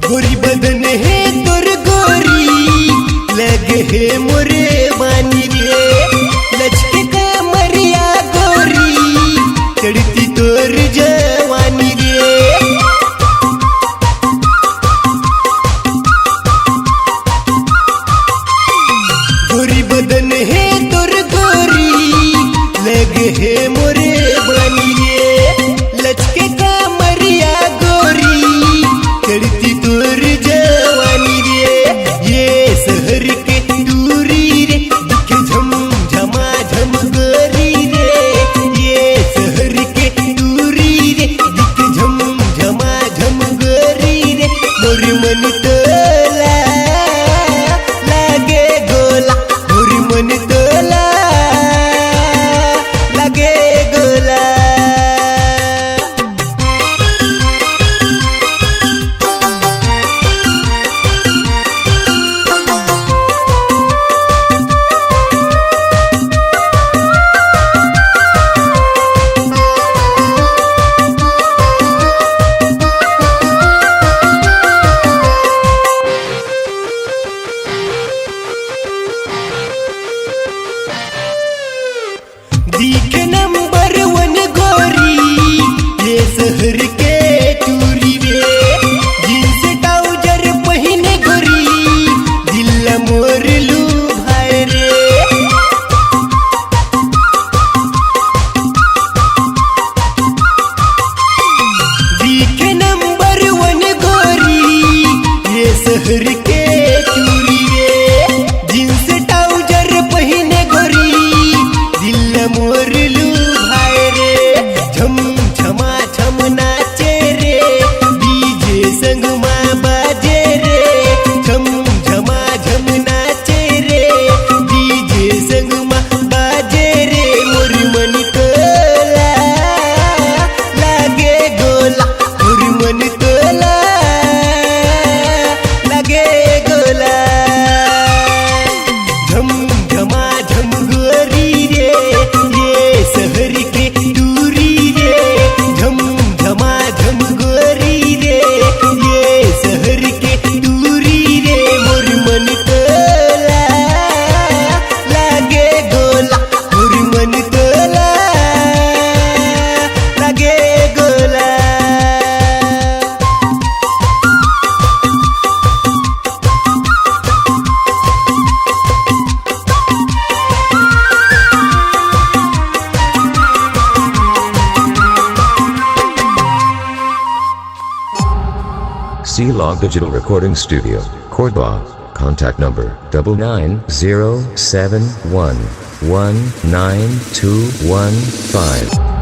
गोरी बदन है तोर गोरी लगे है मोरे बानी रे लचके का मरिया गोरी चढ़ती तोर जवानी रे गोरी बदन है तोर गोरी लगे है मोरे बानी रे लचके का मरिया गोरी चढ़ती तोर जवानी रे ये शहर के दूरी रे दिखे झम झमा झम गोरी रे ये शहर के दूरी रे दिखे झम झमा झम गोरी रे मोर मन तोला लागे गोला मोर मन तोला लागे गोला दिखे नंबर 1 गोरी ये शहर के टूरी रे जींस ट्राउजर पहने गोरी दिल मोर लुभाए रे दिखे नंबर 1 गोरी ये शहर के टूरी रे जींस ट्राउजर पहने गोरी दिल मोर लुभाए रे झम झमा झम नाचे रे डीजे संग माँ बाजे रे झम झमा झम नाचे रे डीजे संग माँ बाजे रे मोर मन तोला लागे गोला मोर मन तोला लागे गोला झम झमा झम गोरी रे ये शहर के दूरी रे झम झमा झम गोरी रे ये शहर के दूरी रे मोर मन तोला लागे गोला मोर मन तोला लागे गोला C-Log Digital Recording Studio, Cordoba. Contact number 99071192115.